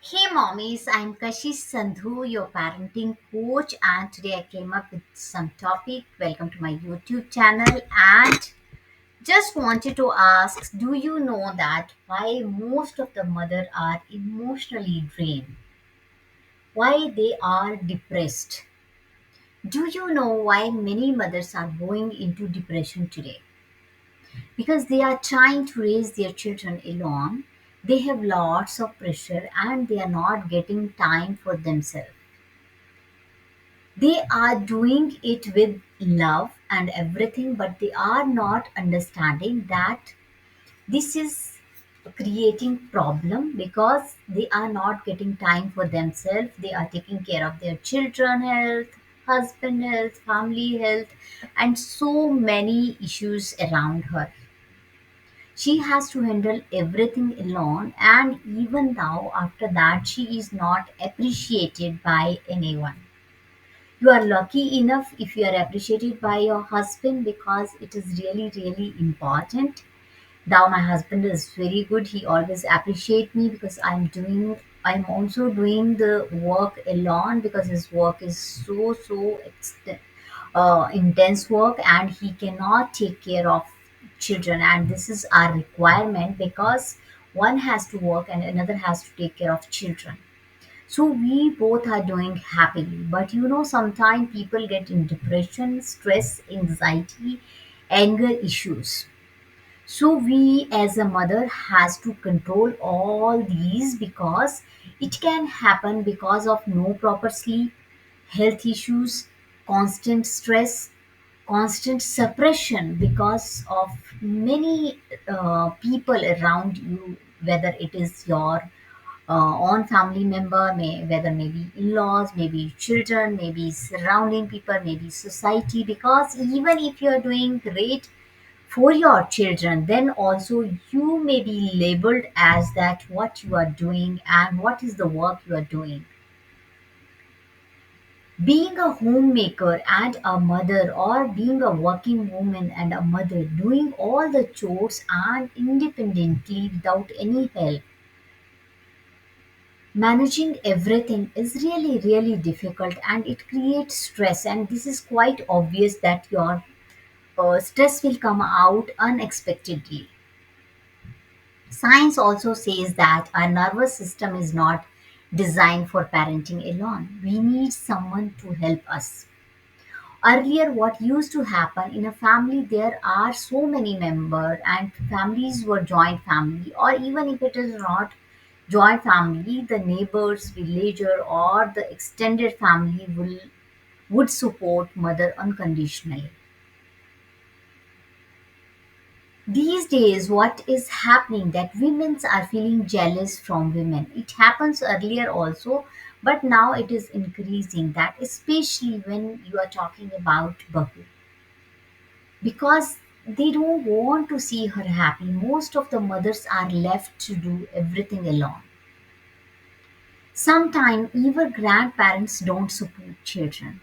Hey mommies, I'm Kashish Sandhu, your parenting coach, and today I came up with some topic. Welcome to my YouTube channel, and just wanted to ask, do you know that why most of the mother are emotionally drained? Why they are depressed? Do you know why many mothers are going into depression today? Because they are trying to raise their children alone. They have lots of pressure and they are not getting time for themselves. They are doing it with love and everything, but they are not understanding that this is creating problem because they are not getting time for themselves. They are taking care of their children health, husband health, family health, and so many issues around her. She has to handle everything alone, and even now after that she is not appreciated by anyone. You are lucky enough if you are appreciated by your husband because it is really really important. Now my husband is very good. He always appreciate me because I'm also doing the work alone because his work is intense work, and he cannot take care of children, and this is our requirement because one has to work and another has to take care of children. So we both are doing happily. But sometimes people get in depression, stress, anxiety, anger issues. So we as a mother has to control all these because it can happen because of no proper sleep, health issues, constant stress, constant suppression because of many people around you, whether it is your on family member, whether maybe in-laws, maybe children, maybe surrounding people, maybe society. Because even if you are doing great for your children, then also you may be labeled as that what you are doing and what is the work you are doing. Being a homemaker and a mother, or being a working woman and a mother, doing all the chores and independently without any help, managing everything is really really difficult, and it creates stress, and this is quite obvious that your stress will come out unexpectedly. Science also says that our nervous system is not designed for parenting alone. We need someone to help us. Earlier, what used to happen in a family, there are so many members, and families were joint family, or even if it is not joint family, the neighbors, villager, or the extended family will would support mother unconditionally. These days, what is happening that women are feeling jealous from women. It happens earlier also, but now it is increasing. That especially when you are talking about Bahu, because they don't want to see her happy. Most of the mothers are left to do everything alone. Sometimes even grandparents don't support children.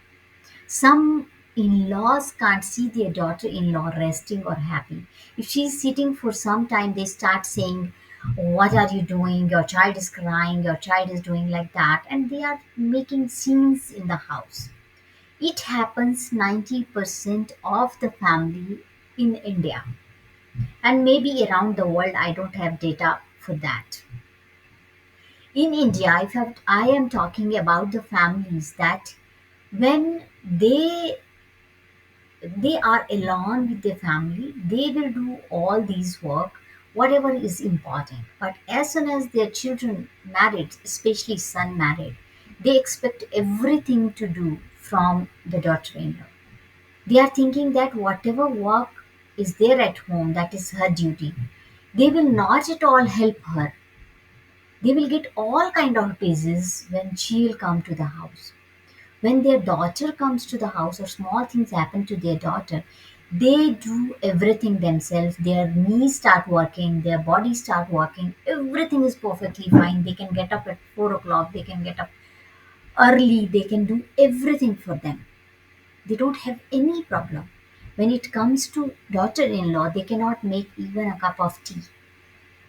Some in laws can't see their daughter in law resting or happy. If she's sitting for some time, they start saying, "What are you doing? Your child is crying, your child is doing like that," and they are making scenes in the house. It happens 90% of the family in India, and maybe around the world. I don't have data for that. In India, I am talking about the families that when they are alone with their family, they will do all these work, whatever is important. But as soon as their children married, especially son married, they expect everything to do from the daughter-in-law. They are thinking that whatever work is there at home, that is her duty. They will not at all help her. They will get all kind of pieces when she will come to the house. When their daughter comes to the house or small things happen to their daughter, they do everything themselves. Their knees start working, their body start working, everything is perfectly fine. They can get up at 4 o'clock, they can get up early, they can do everything for them. They don't have any problem. When it comes to daughter-in-law, they cannot make even a cup of tea.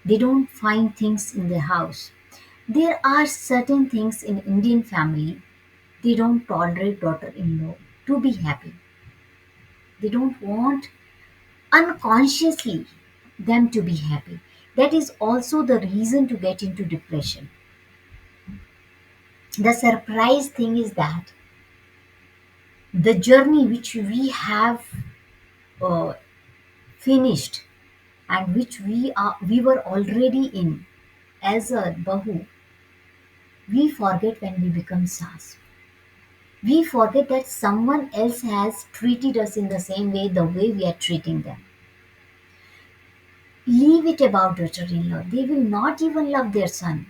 They don't find things in their house. There are certain things in Indian family, they don't tolerate daughter-in-law to be happy. They don't want unconsciously them to be happy. That is also the reason to get into depression. The surprise thing is that the journey which we have uh, finished and which we were already in as a bahu, we forget when we become sas. We forget that someone else has treated us in the same way, the way we are treating them. Leave it about daughter-in-law. They will not even love their son.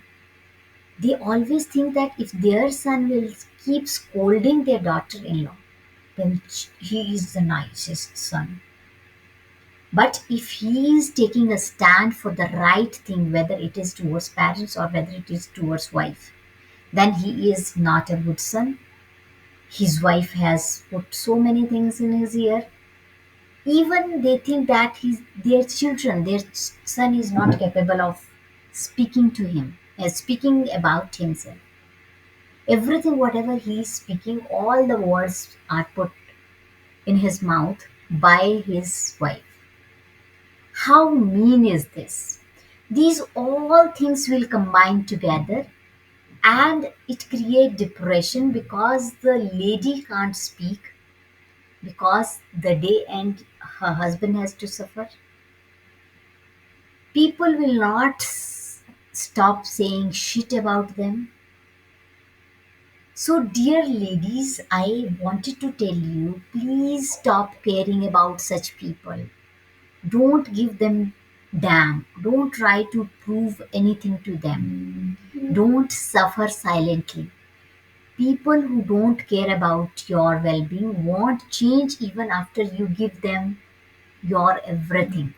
They always think that if their son will keep scolding their daughter-in-law, then he is the nicest son. But if he is taking a stand for the right thing, whether it is towards parents or whether it is towards wife, then he is not a good son. His wife has put so many things in his ear. Even they think that their children, their son is not capable of speaking to him, speaking about himself. Everything, whatever he is speaking, all the words are put in his mouth by his wife. How mean is this? These all things will combine together and it create depression because the lady can't speak because the day end her husband has to suffer. People will not stop saying shit about them. So, dear ladies, I wanted to tell you please stop caring about such people. Don't give them damn. Don't try to prove anything to them. Don't suffer silently. People who don't care about your well being won't change even after you give them your everything.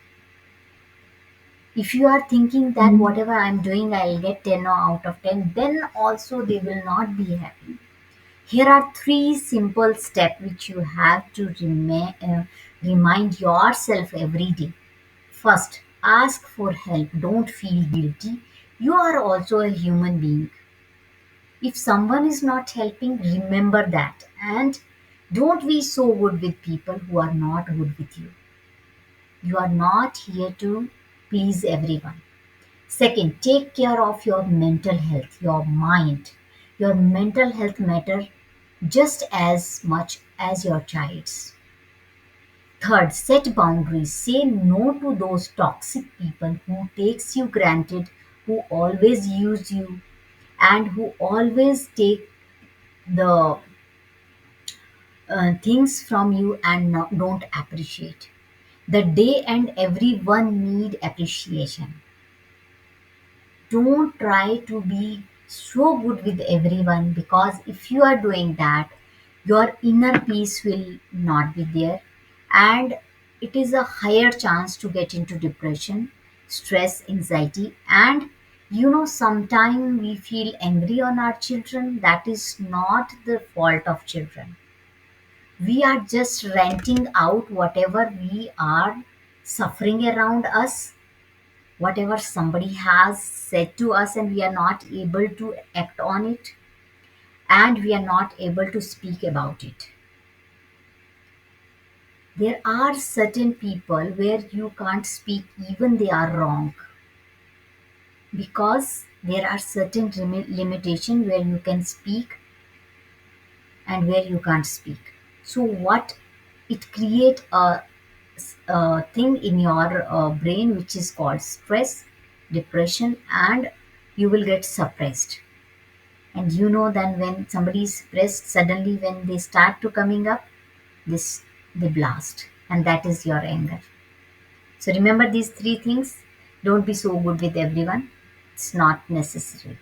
If you are thinking that whatever I'm doing I'll get 10 out of 10, then also they will not be happy. Here are three simple steps which you have to remind yourself every day. First, ask for help. Don't feel guilty. You are also a human being. If someone is not helping, remember that. And don't be so good with people who are not good with you. You are not here to please everyone. Second, take care of your mental health, your mind. Your mental health matter just as much as your child's. Third, set boundaries. Say no to those toxic people who takes you granted, who always use you, and who always take the things from you and don't appreciate. The day and everyone need appreciation. Don't try to be so good with everyone because if you are doing that, your inner peace will not be there and it is a higher chance to get into depression, stress, anxiety, and sometimes we feel angry on our children. That is not the fault of children. We are just renting out whatever we are suffering around us, whatever somebody has said to us and we are not able to act on it and we are not able to speak about it. There are certain people where you can't speak even they are wrong because there are certain limitation where you can speak and where you can't speak. So what it create a thing in your brain which is called stress, depression, and you will get suppressed. And then when somebody is pressed suddenly when they start to coming up, this they blast, and that is your anger. So remember these three things. Don't be so good with everyone. It's not necessary.